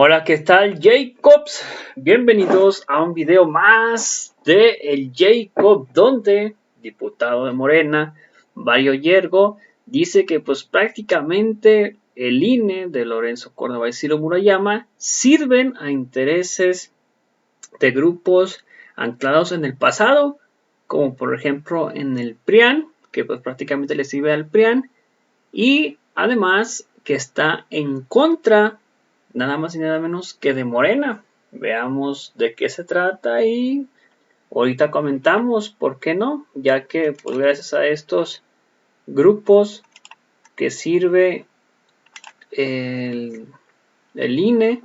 Hola, ¿qué tal, Jacobs? Bienvenidos a un video más de el Jacob, donde diputado de Morena, Mario Yergo, dice que pues prácticamente el INE de Lorenzo Córdoba y Ciro Murayama sirven a intereses de grupos anclados en el pasado, como por ejemplo en el PRIAN, que pues prácticamente le sirve al PRIAN, y además que está en contra nada más y nada menos que de Morena. Veamos de qué se trata y ahorita comentamos por qué no, ya que pues gracias a estos grupos que sirve el, el INE,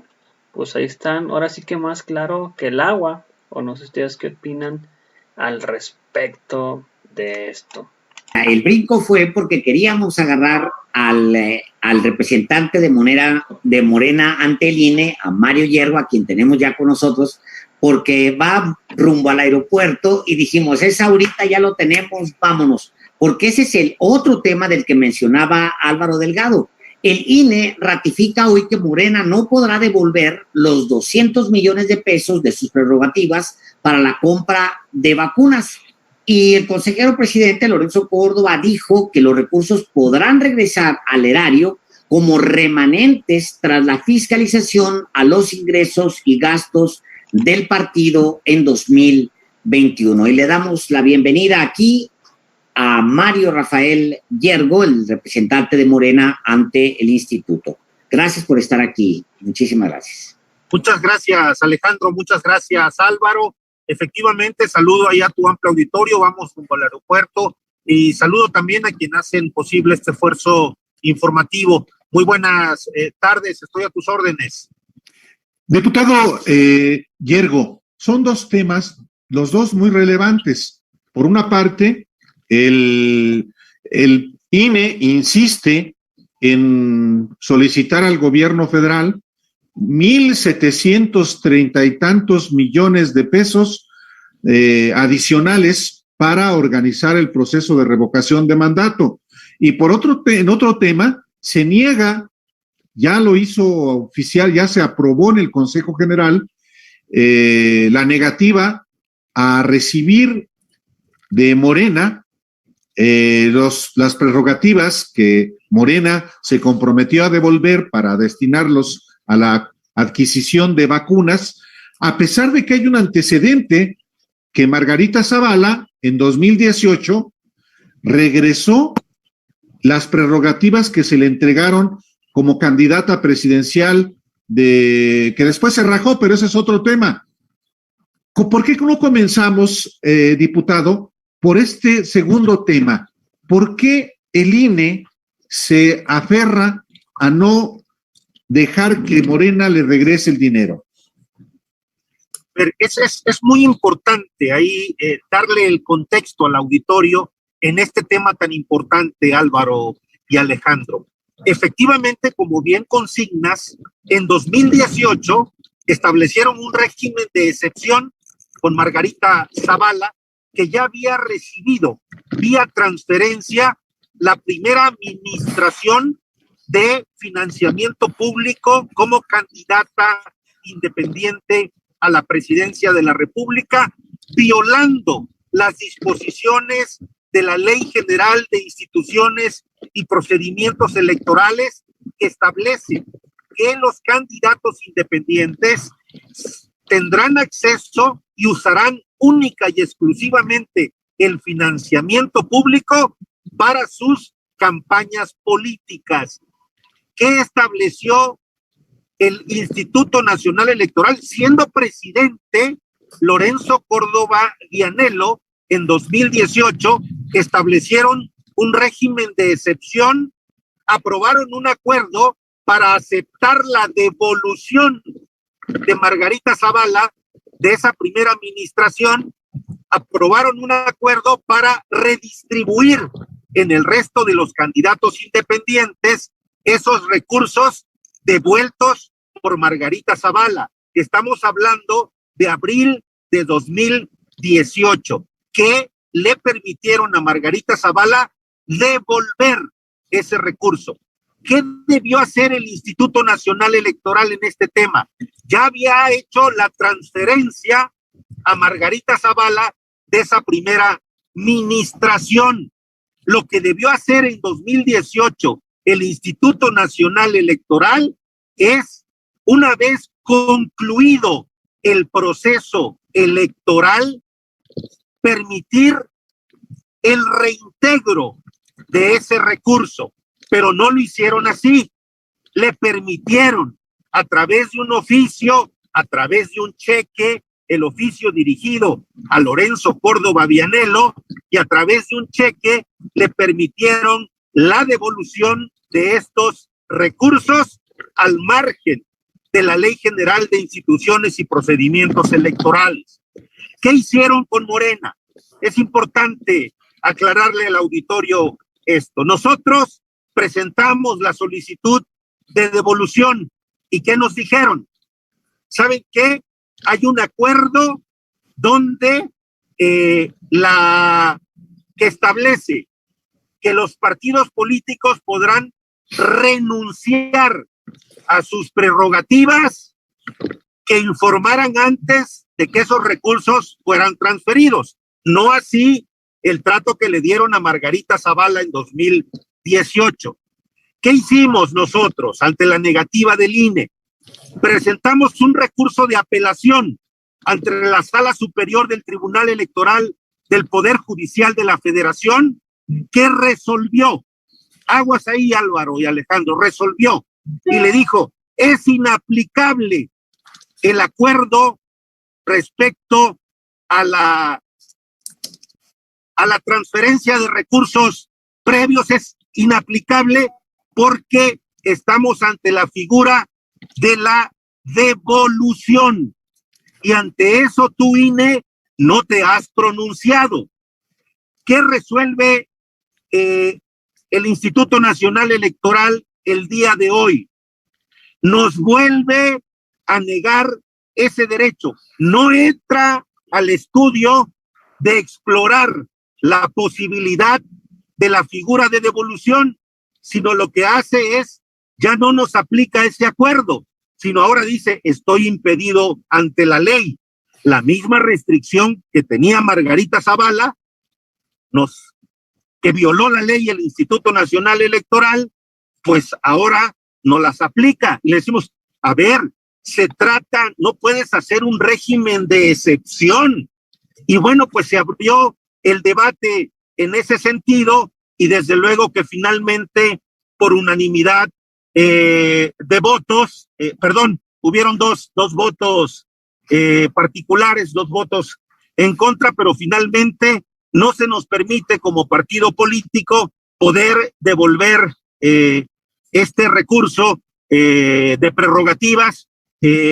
pues ahí están, ahora sí que más claro que el agua, o no sé ustedes qué opinan al respecto de esto. El brinco fue porque queríamos agarrar al representante de Morena ante el INE, a Mario Yergo, a quien tenemos ya con nosotros, porque va rumbo al aeropuerto y dijimos, esa ahorita ya lo tenemos, vámonos, porque ese es el otro tema del que mencionaba Álvaro Delgado. El INE ratifica hoy que Morena no podrá devolver los 200 millones de pesos de sus prerrogativas para la compra de vacunas. Y el consejero presidente Lorenzo Córdoba dijo que los recursos podrán regresar al erario como remanentes tras la fiscalización a los ingresos y gastos del partido en 2021. Y le damos la bienvenida aquí a Mario Rafael Yergo, el representante de Morena ante el instituto. Gracias por estar aquí. Muchísimas gracias. Muchas gracias, Alejandro. Muchas gracias, Álvaro. Efectivamente, saludo ahí a tu amplio auditorio, vamos rumbo al aeropuerto y saludo también a quien hacen posible este esfuerzo informativo. Muy buenas tardes, estoy a tus órdenes. Diputado Yergo, son dos temas, los dos muy relevantes. Por una parte, el INE insiste en solicitar al gobierno federal 1,730 y tantos millones de pesos adicionales para organizar el proceso de revocación de mandato. Y por en otro tema, se niega, ya lo hizo oficial, ya se aprobó en el Consejo General, la negativa a recibir de Morena las prerrogativas que Morena se comprometió a devolver para destinarlos a la adquisición de vacunas, a pesar de que hay un antecedente que Margarita Zavala en 2018 regresó las prerrogativas que se le entregaron como candidata presidencial que después se rajó, pero ese es otro tema. ¿Por qué no comenzamos, diputado, por este segundo tema? ¿Por qué el INE se aferra a no dejar que Morena le regrese el dinero? Es muy importante ahí darle el contexto al auditorio en este tema tan importante, Álvaro y Alejandro. Efectivamente, como bien consignas, en 2018 establecieron un régimen de excepción con Margarita Zavala, que ya había recibido vía transferencia la primera administración de financiamiento público como candidata independiente a la presidencia de la República, violando las disposiciones de la Ley General de Instituciones y Procedimientos Electorales, que establece que los candidatos independientes tendrán acceso y usarán única y exclusivamente el financiamiento público para sus campañas políticas. ¿Qué estableció el Instituto Nacional Electoral, siendo presidente Lorenzo Córdoba Vianello en 2018? Establecieron un régimen de excepción, aprobaron un acuerdo para aceptar la devolución de Margarita Zavala de esa primera administración, aprobaron un acuerdo para redistribuir en el resto de los candidatos independientes esos recursos devueltos por Margarita Zavala. Estamos hablando de abril de 2018, que le permitieron a Margarita Zavala devolver ese recurso. ¿qué debió hacer el Instituto Nacional Electoral en este tema? Ya había hecho la transferencia a Margarita Zavala de esa primera ministración. Lo que debió hacer en 2018 el Instituto Nacional Electoral es, una vez concluido el proceso electoral, permitir el reintegro de ese recurso, pero no lo hicieron así. Le permitieron, a través de un oficio, a través de un cheque, el oficio dirigido a Lorenzo Córdoba Vianello, y a través de un cheque le permitieron la devolución de estos recursos al margen de la Ley General de Instituciones y Procedimientos Electorales. ¿Qué hicieron con Morena? Es importante aclararle al auditorio esto. Nosotros presentamos la solicitud de devolución. ¿Y qué nos dijeron? ¿Saben qué? Hay un acuerdo donde que establece que los partidos políticos podrán renunciar a sus prerrogativas que informaran antes de que esos recursos fueran transferidos. No así el trato que le dieron a Margarita Zavala en 2018. ¿Qué hicimos nosotros ante la negativa del INE? Presentamos un recurso de apelación ante la Sala Superior del Tribunal Electoral del Poder Judicial de la Federación, que resolvió, aguas ahí Álvaro y Alejandro, resolvió y le dijo, es inaplicable el acuerdo respecto a la transferencia de recursos previos, es inaplicable porque estamos ante la figura de la devolución. Y ante eso tú, INE, no te has pronunciado. ¿Qué resuelve el Instituto Nacional Electoral el día de hoy? Nos vuelve a negar ese derecho. No entra al estudio de explorar la posibilidad de la figura de devolución, sino lo que hace es, ya no nos aplica ese acuerdo, sino ahora dice, estoy impedido ante la ley. La misma restricción que tenía Margarita Zavala, que violó la ley el Instituto Nacional Electoral, pues ahora no las aplica. Y le decimos, a ver, se trata, no puedes hacer un régimen de excepción. Y bueno, pues se abrió el debate en ese sentido y desde luego que finalmente por unanimidad de votos, hubieron dos votos particulares, 2 votos en contra, pero finalmente no se nos permite como partido político poder devolver este recurso de prerrogativas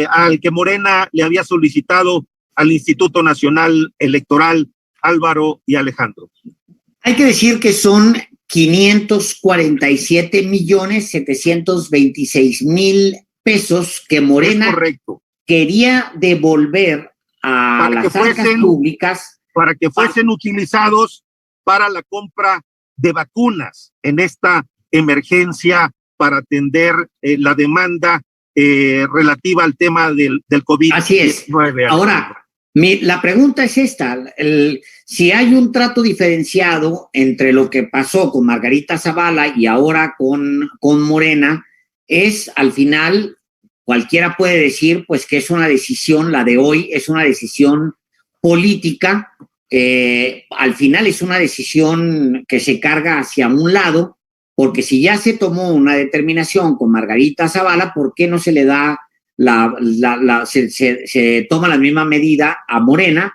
al que Morena le había solicitado al Instituto Nacional Electoral, Álvaro y Alejandro. Hay que decir que son 547,726,000 pesos que Morena quería devolver a las arcas públicas para que fuesen utilizados para la compra de vacunas en esta emergencia para atender la demanda relativa al tema del COVID-19. Así es. Ahora, la pregunta es esta, si hay un trato diferenciado entre lo que pasó con Margarita Zavala y ahora con Morena, es al final, cualquiera puede decir pues que es una decisión, la de hoy es una decisión política, al final es una decisión que se carga hacia un lado, porque si ya se tomó una determinación con Margarita Zavala, ¿por qué no se le da se toma la misma medida a Morena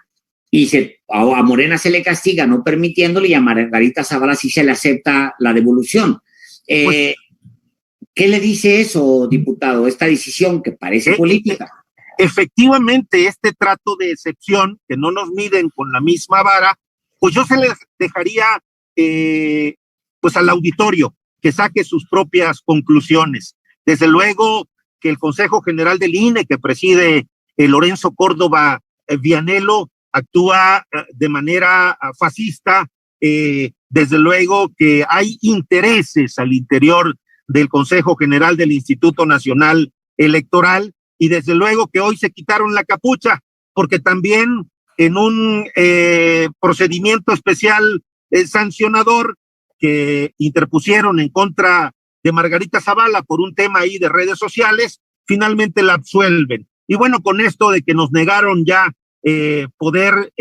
y a Morena se le castiga no permitiéndole y a Margarita Zavala sí se le acepta la devolución? ¿Qué le dice eso, diputado, esta decisión que parece política? Efectivamente, este trato de excepción, que no nos miden con la misma vara, pues yo se les dejaría pues al auditorio que saque sus propias conclusiones. Desde luego que el Consejo General del INE, que preside Lorenzo Córdoba Vianello, actúa de manera fascista. Desde luego que hay intereses al interior del Consejo General del Instituto Nacional Electoral, y desde luego que hoy se quitaron la capucha, porque también en un procedimiento especial sancionador que interpusieron en contra de Margarita Zavala por un tema ahí de redes sociales, finalmente la absuelven. Y bueno, con esto de que nos negaron ya poder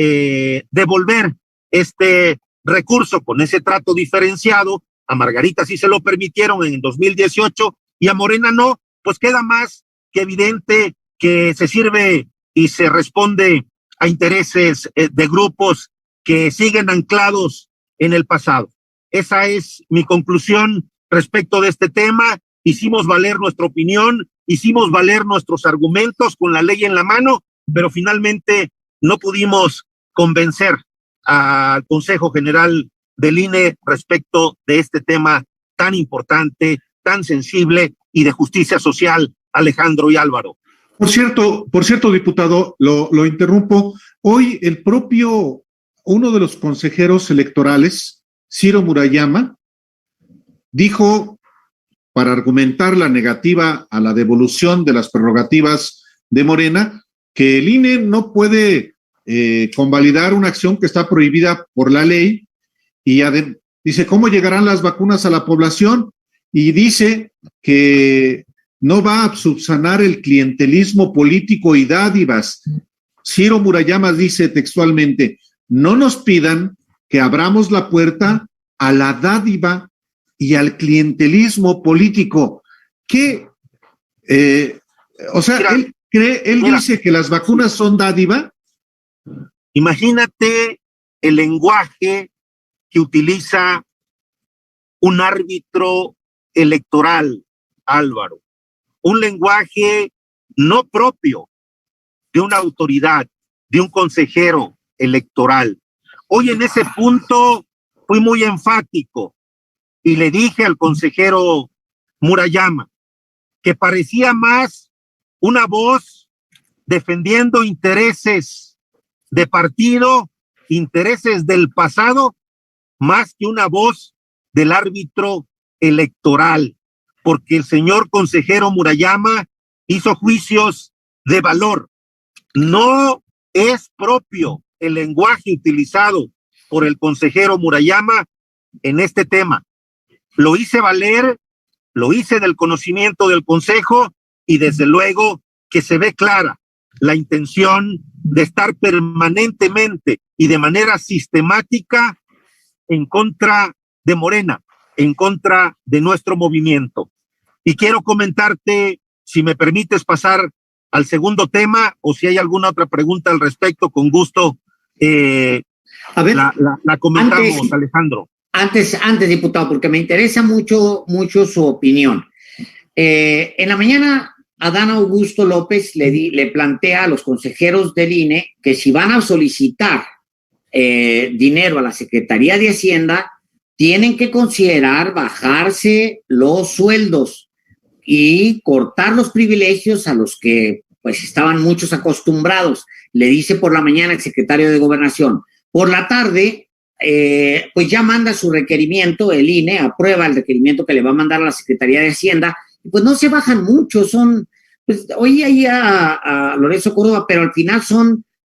devolver este recurso con ese trato diferenciado, a Margarita sí se lo permitieron en 2018 y a Morena no, pues queda más que evidente que se sirve y se responde a intereses de grupos que siguen anclados en el pasado. Esa es mi conclusión respecto de este tema. Hicimos valer nuestra opinión, hicimos valer nuestros argumentos con la ley en la mano, pero finalmente no pudimos convencer al Consejo General del INE respecto de este tema tan importante, tan sensible y de justicia social, Alejandro y Álvaro. Por cierto, diputado, lo interrumpo. Hoy uno de los consejeros electorales, Ciro Murayama, dijo, para argumentar la negativa a la devolución de las prerrogativas de Morena, que el INE no puede convalidar una acción que está prohibida por la ley, y dice, ¿cómo llegarán las vacunas a la población? Y dice que no va a subsanar el clientelismo político y dádivas. Ciro Murayama dice textualmente, no nos pidan que abramos la puerta a la dádiva y al clientelismo político. ¿Qué? Él dice que las vacunas son dádiva. Imagínate el lenguaje que utiliza un árbitro electoral, Álvaro. Un lenguaje no propio de una autoridad, de un consejero electoral. Hoy en ese punto fui muy enfático y le dije al consejero Murayama que parecía más una voz defendiendo intereses de partido, intereses del pasado, más que una voz del árbitro electoral, porque el señor consejero Murayama hizo juicios de valor. No es propio el lenguaje utilizado por el consejero Murayama en este tema. Lo hice valer, lo hice del conocimiento del consejo y desde luego que se ve clara la intención de estar permanentemente y de manera sistemática en contra de Morena, en contra de nuestro movimiento. Y quiero comentarte, si me permites pasar al segundo tema, o si hay alguna otra pregunta al respecto, con gusto a ver, la comentamos, Alejandro. Antes, diputado, porque me interesa mucho su opinión. En la mañana, Adán Augusto López le plantea a los consejeros del INE que si van a solicitar dinero a la Secretaría de Hacienda, tienen que considerar bajarse los sueldos y cortar los privilegios a los que pues estaban muchos acostumbrados. Le dice por la mañana el secretario de Gobernación. Por la tarde, pues ya manda su requerimiento, el INE aprueba el requerimiento que le va a mandar a la Secretaría de Hacienda, y pues no se bajan mucho, pues oí ahí a Lorenzo Córdoba, pero al final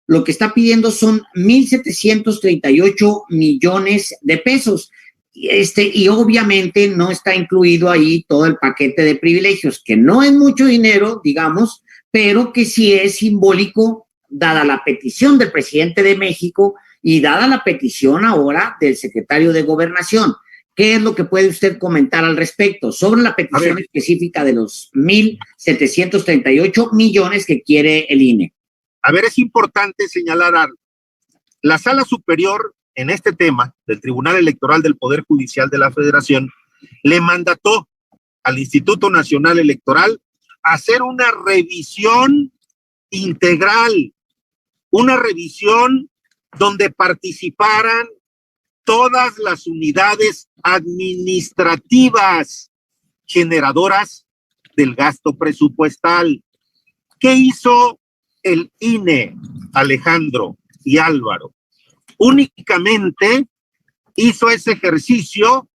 lo que está pidiendo son 1,738 millones de pesos. Y obviamente no está incluido ahí todo el paquete de privilegios, que no es mucho dinero, digamos, pero que sí es simbólico, dada la petición del presidente de México y dada la petición ahora del secretario de Gobernación. ¿Qué es lo que puede usted comentar al respecto sobre la petición específica de los 1,738 millones que quiere el INE? A ver, es importante señalar algo. La Sala Superior, en este tema del Tribunal Electoral del Poder Judicial de la Federación, le mandató al Instituto Nacional Electoral hacer una revisión integral, una revisión donde participaran todas las unidades administrativas generadoras del gasto presupuestal. ¿Qué hizo el INE, Alejandro y Álvaro? Únicamente hizo ese ejercicio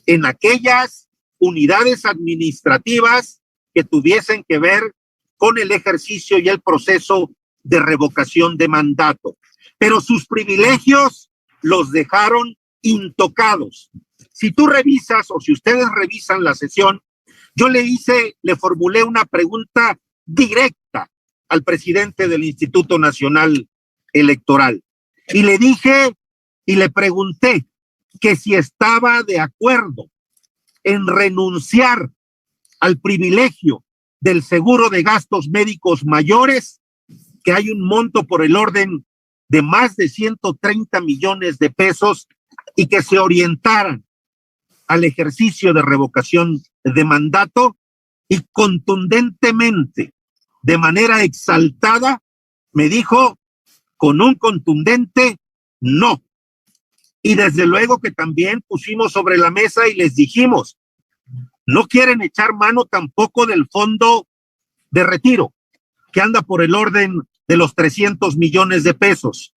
en aquellas unidades administrativas que tuviesen que ver con el ejercicio y el proceso de revocación de mandato. Pero sus privilegios los dejaron intocados. Si tú revisas o si ustedes revisan la sesión, yo le formulé una pregunta directa al presidente del Instituto Nacional Electoral y le dije y le pregunté que si estaba de acuerdo en renunciar al privilegio del seguro de gastos médicos mayores, que hay un monto por el orden de más de 130 millones de pesos, y que se orientaran al ejercicio de revocación de mandato, y contundentemente, de manera exaltada, me dijo con un contundente no. Y desde luego que también pusimos sobre la mesa y les dijimos, no quieren echar mano tampoco del fondo de retiro, que anda por el orden de los 300 millones de pesos.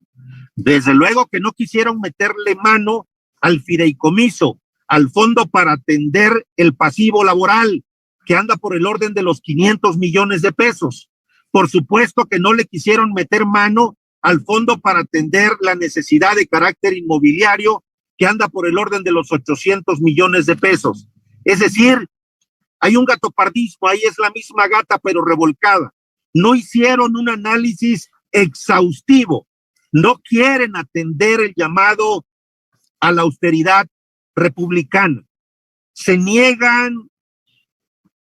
Desde luego que no quisieron meterle mano al fideicomiso, al fondo para atender el pasivo laboral, que anda por el orden de los 500 millones de pesos. Por supuesto que no le quisieron meter mano al fondo para atender la necesidad de carácter inmobiliario, que anda por el orden de los 800 millones de pesos. Es decir, hay un gatopardismo, ahí es la misma gata pero revolcada. No hicieron un análisis exhaustivo, no quieren atender el llamado a la austeridad republicana, se niegan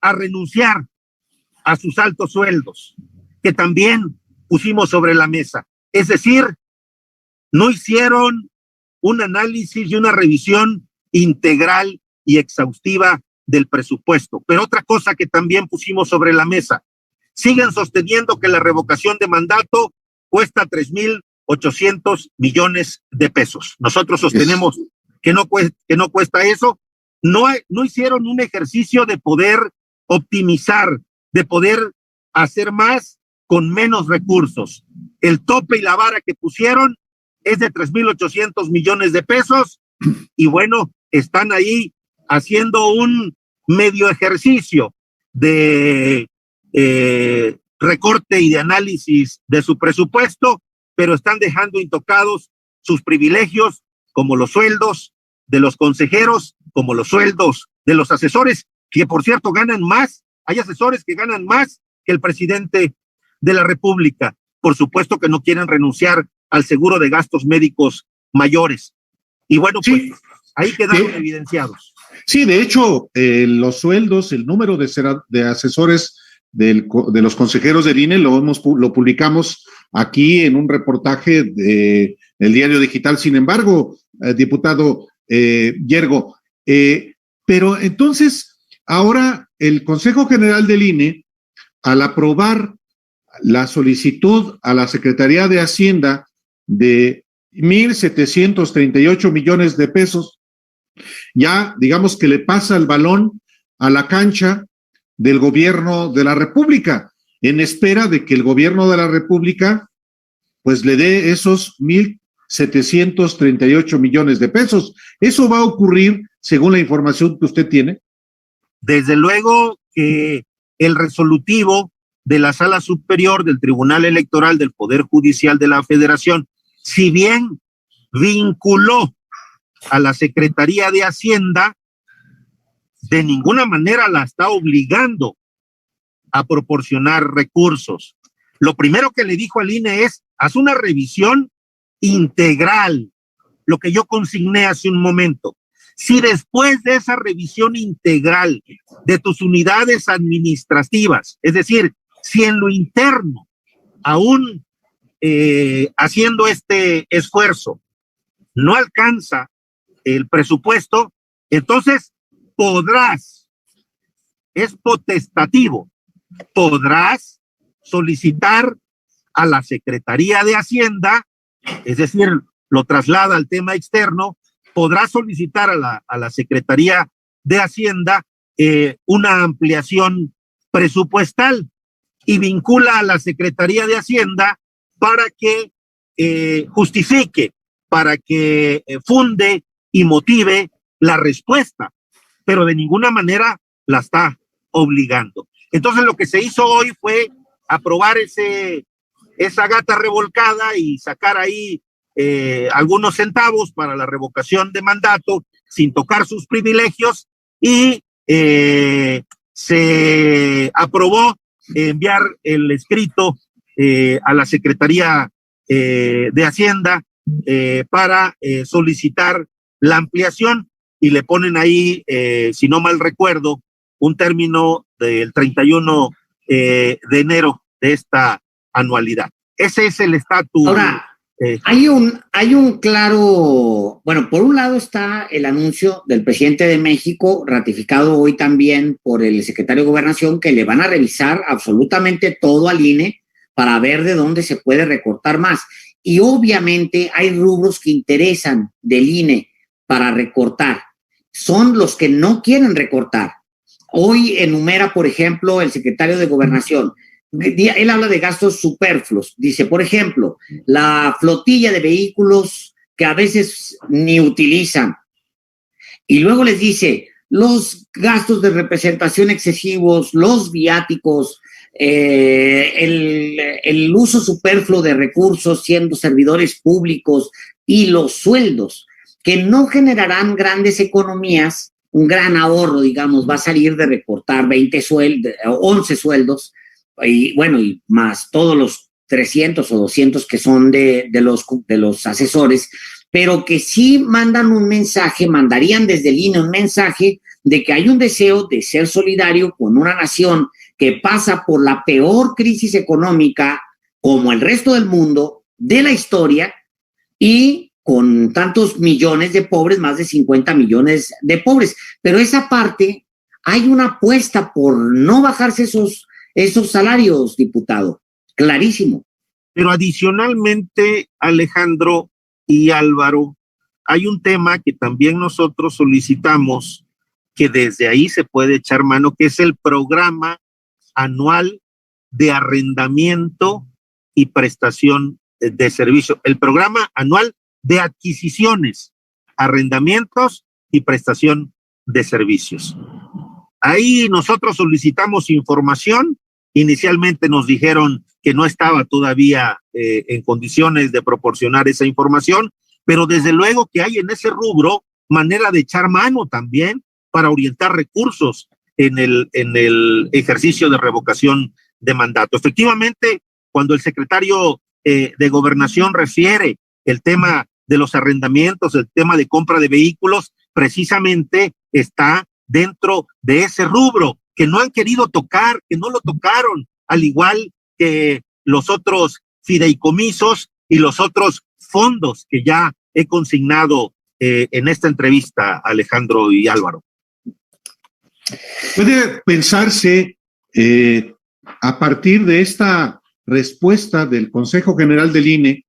a renunciar a sus altos sueldos, que también pusimos sobre la mesa. Es decir, no hicieron un análisis y una revisión integral y exhaustiva del presupuesto. Pero otra cosa que también pusimos sobre la mesa, siguen sosteniendo que la revocación de mandato cuesta 3,800 millones de pesos. Nosotros sostenemos que no cuesta eso. No hicieron un ejercicio de poder optimizar, de poder hacer más con menos recursos. El tope y la vara que pusieron es de 3,800 millones de pesos y bueno, están ahí haciendo un medio ejercicio de recorte y de análisis de su presupuesto, pero están dejando intocados sus privilegios, como los sueldos de los consejeros, como los sueldos de los asesores, que por cierto ganan más. Hay asesores que ganan más que el presidente de la República. Por supuesto que no quieren renunciar al seguro de gastos médicos mayores. Y bueno, pues sí, ahí quedaron evidenciados. Sí, de hecho, los sueldos, el número de asesores de los consejeros del INE lo publicamos aquí en un reportaje del Diario Digital. Sin embargo, diputado Yergo, pero entonces ahora el Consejo General del INE, al aprobar la solicitud a la Secretaría de Hacienda de 1,738 millones de pesos, ya digamos que le pasa el balón a la cancha del gobierno de la República, en espera de que el gobierno de la República pues le dé esos 1,738 millones de pesos. ¿Eso va a ocurrir según la información que usted tiene? Desde luego que el resolutivo de la Sala Superior del Tribunal Electoral del Poder Judicial de la Federación, si bien vinculó a la Secretaría de Hacienda, de ninguna manera la está obligando a proporcionar recursos. Lo primero que le dijo al INE es, haz una revisión integral, lo que yo consigné hace un momento. Si después de esa revisión integral de tus unidades administrativas, es decir, si en lo interno, aún haciendo este esfuerzo, no alcanza el presupuesto, entonces es potestativo, podrás solicitar a la Secretaría de Hacienda, es decir, lo traslada al tema externo, podrás solicitar a la Secretaría de Hacienda una ampliación presupuestal y vincula a la Secretaría de Hacienda para que justifique, para que funde y motive la respuesta. pero de ninguna manera la está obligando. Entonces lo que se hizo hoy fue aprobar esa gata revolcada y sacar ahí algunos centavos para la revocación de mandato sin tocar sus privilegios, y se aprobó enviar el escrito a la Secretaría de Hacienda para solicitar la ampliación, y le ponen ahí, si no mal recuerdo, un término del 31 de enero de esta anualidad. Ese es el estatus. Ahora, hay un claro, bueno, por un lado está el anuncio del presidente de México, ratificado hoy también por el secretario de Gobernación, que le van a revisar absolutamente todo al INE para ver de dónde se puede recortar más. Y obviamente hay rubros que interesan del INE para recortar. Son los que no quieren recortar. Hoy enumera, por ejemplo, el secretario de Gobernación. Él habla de gastos superfluos. Dice, por ejemplo, la flotilla de vehículos que a veces ni utilizan. Y luego les dice, los gastos de representación excesivos, los viáticos, el uso superfluo de recursos siendo servidores públicos y los sueldos, que no generarán grandes economías, un gran ahorro, digamos, va a salir de recortar 11 sueldos, y bueno, y más todos los 300 o 200 que son de los asesores, pero que sí mandarían desde el INE un mensaje de que hay un deseo de ser solidario con una nación que pasa por la peor crisis económica, como el resto del mundo, de la historia, y con tantos millones de pobres, más de 50 millones de pobres. Pero esa parte, hay una apuesta por no bajarse esos salarios, diputado, clarísimo. Pero adicionalmente, Alejandro y Álvaro, hay un tema que también nosotros solicitamos, que desde ahí se puede echar mano, que es el programa anual de arrendamiento y prestación de servicio, el programa anual de adquisiciones, arrendamientos y prestación de servicios. Ahí nosotros solicitamos información. Inicialmente nos dijeron que no estaba todavía en condiciones de proporcionar esa información, pero desde luego que hay en ese rubro manera de echar mano también para orientar recursos en el ejercicio de revocación de mandato. Efectivamente, cuando el secretario de Gobernación refiere el tema de los arrendamientos, el tema de compra de vehículos, precisamente está dentro de ese rubro que no han querido tocar, que no lo tocaron, al igual que los otros fideicomisos y los otros fondos que ya he consignado en esta entrevista, Alejandro y Álvaro. Puede pensarse, a partir de esta respuesta del Consejo General del INE,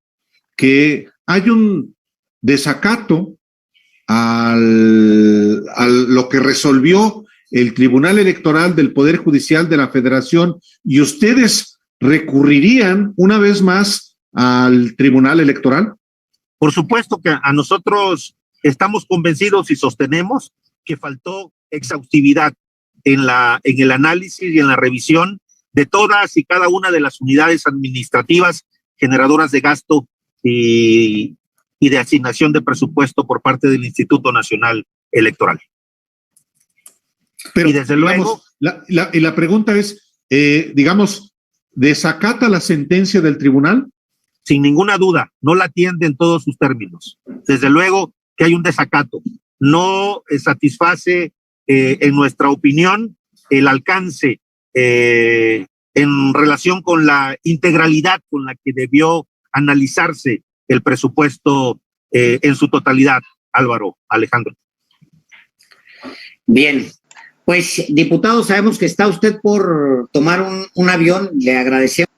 que hay un desacato a lo que resolvió el Tribunal Electoral del Poder Judicial de la Federación, y ustedes recurrirían una vez más al Tribunal Electoral. Por supuesto que a nosotros estamos convencidos y sostenemos que faltó exhaustividad en el análisis y en la revisión de todas y cada una de las unidades administrativas generadoras de gasto y de asignación de presupuesto por parte del Instituto Nacional Electoral. Pero, y desde luego... La pregunta es, digamos, ¿desacata la sentencia del tribunal? Sin ninguna duda, no la atiende en todos sus términos. Desde luego que hay un desacato. No satisface, en nuestra opinión, el alcance en relación con la integralidad con la que debió analizarse el presupuesto en su totalidad, Álvaro, Alejandro. Bien, pues diputado, sabemos que está usted por tomar un avión, le agradecemos.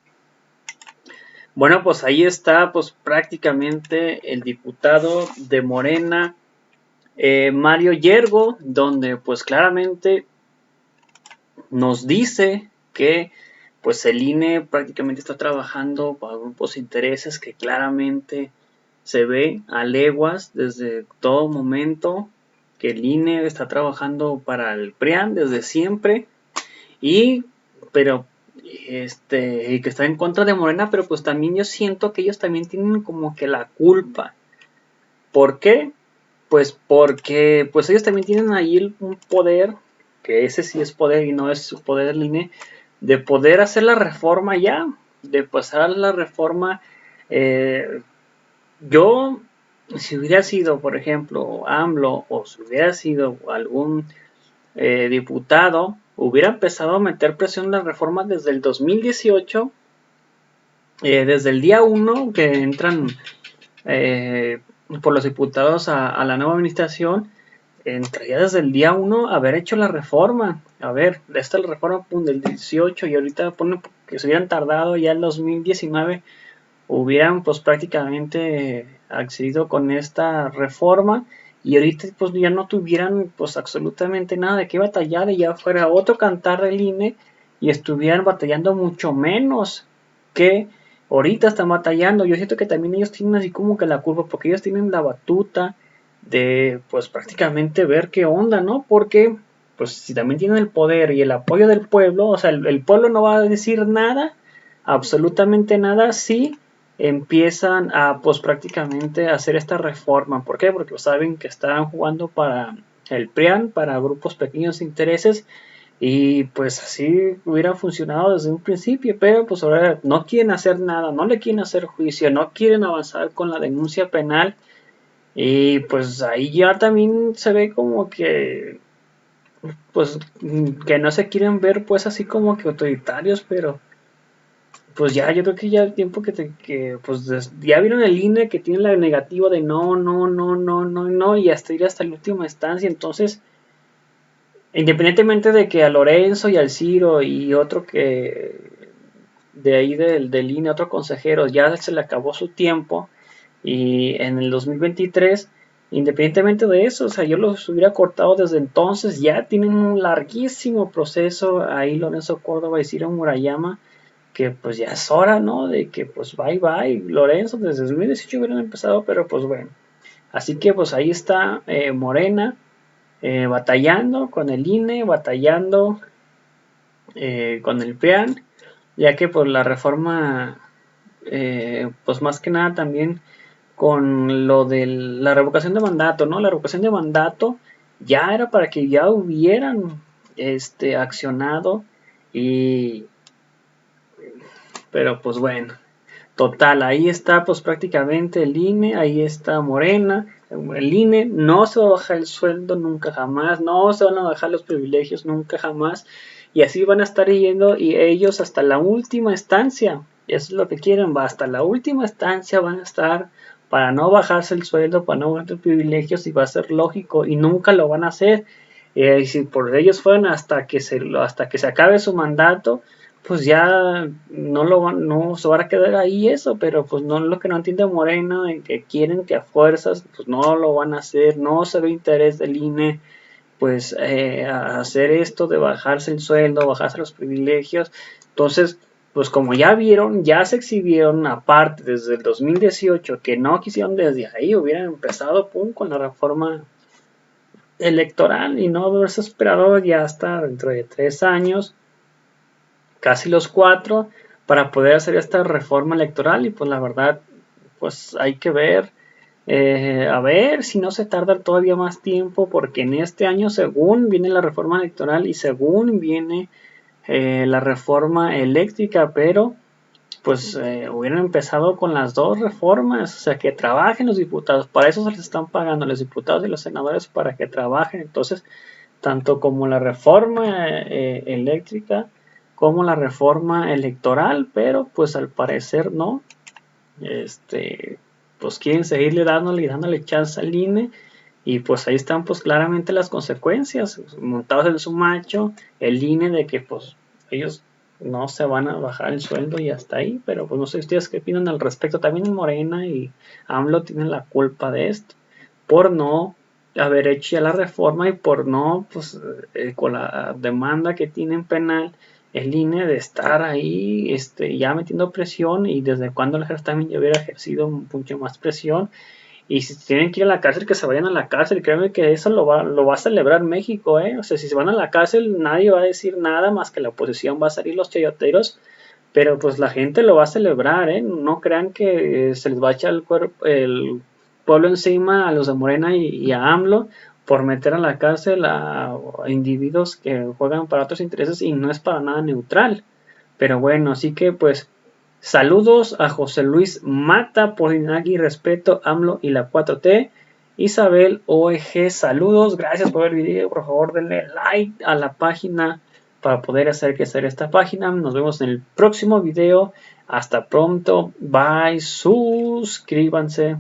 Bueno, pues ahí está, pues prácticamente el diputado de Morena, Mario Yergo, donde pues claramente nos dice que pues el INE prácticamente está trabajando para grupos de intereses que claramente se ve a leguas desde todo momento, que el INE está trabajando para el PRIAN desde siempre, pero y que está en contra de Morena, pero pues también yo siento que ellos también tienen como que la culpa. ¿Por qué? Pues porque pues ellos también tienen ahí un poder, que ese sí es poder y no es su poder del INE, de poder hacer la reforma ya, de pasar la reforma. Yo, si hubiera sido, por ejemplo, AMLO, o si hubiera sido algún diputado, hubiera empezado a meter presión en la reforma desde el 2018, desde el día 1 que entran por los diputados a la nueva administración, entraría desde el día 1 haber hecho la reforma. A ver, esta es la reforma del 18 y ahorita ponen que se hubieran tardado ya en 2019, hubieran pues prácticamente accedido con esta reforma y ahorita pues ya no tuvieran pues absolutamente nada de qué batallar y ya fuera otro cantar del INE y estuvieran batallando mucho menos que ahorita están batallando. Yo siento que también ellos tienen así como que la culpa, porque ellos tienen la batuta de pues prácticamente ver qué onda, ¿no? Porque pues si también tienen el poder y el apoyo del pueblo, o sea, el pueblo no va a decir nada, absolutamente nada, si empiezan a pues prácticamente hacer esta reforma. ¿Por qué? Porque saben que están jugando para el PRIAN, para grupos pequeños de intereses, y pues así hubiera funcionado desde un principio, pero pues ahora no quieren hacer nada, no le quieren hacer juicio, no quieren avanzar con la denuncia penal, y pues ahí ya también se ve como que pues que no se quieren ver pues así como que autoritarios, pero pues ya, yo creo que ya el tiempo que pues ya vieron el INE que tiene la negativa de no, no, no, no, no, no, y hasta ir hasta la última instancia. Entonces, independientemente de que a Lorenzo y al Ciro y otro que de ahí del INE, otro consejero, ya se le acabó su tiempo y en el 2023, independientemente de eso, o sea, yo los hubiera cortado desde entonces. Ya tienen un larguísimo proceso ahí Lorenzo Córdoba y Ciro Murayama, que pues ya es hora, ¿no? De que pues bye bye Lorenzo, desde 2018 hubieran empezado, pero pues bueno. Así que pues ahí está Morena, batallando con el INE, batallando con el PRIAN, ya que pues la reforma, pues más que nada también con lo de la revocación de mandato, ¿no? La revocación de mandato ya era para que ya hubieran accionado, y pero pues bueno. Total, ahí está pues prácticamente el INE, ahí está Morena, el INE no se va a bajar el sueldo nunca jamás, no se van a bajar los privilegios nunca jamás, y así van a estar yendo y ellos hasta la última instancia, eso es lo que quieren, va hasta la última instancia van a estar para no bajarse el sueldo, para no bajar los privilegios, y va a ser lógico y nunca lo van a hacer. Y si por ellos fueran hasta que se acabe su mandato, pues ya no se van a quedar ahí eso, pero pues no, lo que no entiende Morena, en que quieren que a fuerzas, pues no lo van a hacer, no se ve interés del INE, pues a hacer esto de bajarse el sueldo, bajarse los privilegios. Entonces, pues como ya vieron, ya se exhibieron aparte desde el 2018, que no quisieron desde ahí, hubieran empezado con la reforma electoral y no haberse esperado ya hasta dentro de 3 años, casi los 4, para poder hacer esta reforma electoral. Y pues la verdad, pues hay que ver, a ver si no se tarda todavía más tiempo, porque en este año según viene la reforma electoral y según viene la reforma eléctrica, pero pues hubieran empezado con las dos reformas, o sea, que trabajen los diputados, para eso se les están pagando los diputados y los senadores, para que trabajen. Entonces, tanto como la reforma eléctrica como la reforma electoral, pero pues al parecer no, pues quieren seguirle dándole chance al INE, y pues ahí están pues claramente las consecuencias, montados en su macho, el INE, de que pues ellos no se van a bajar el sueldo y hasta ahí. Pero pues no sé ustedes qué opinan al respecto. También en Morena y AMLO tienen la culpa de esto, por no haber hecho ya la reforma y por no, pues con la demanda que tienen penal el INE, de estar ahí ya metiendo presión, y desde cuando el ejército también ya hubiera ejercido mucho más presión, Y si tienen que ir a la cárcel, que se vayan a la cárcel. Créanme que eso lo va a celebrar México, ¿eh? O sea, si se van a la cárcel, nadie va a decir nada más que la oposición, va a salir los chayoteros. Pero pues la gente lo va a celebrar, ¿eh? No crean que se les va a echar el pueblo encima a los de Morena y a AMLO por meter a la cárcel a individuos que juegan para otros intereses y no es para nada neutral. Pero bueno, así que pues saludos a José Luis Mata por Inagi, respeto, AMLO y la 4T. Isabel OEG, saludos, gracias por ver el video, por favor denle like a la página para poder hacer crecer esta página. Nos vemos en el próximo video, hasta pronto, bye, suscríbanse.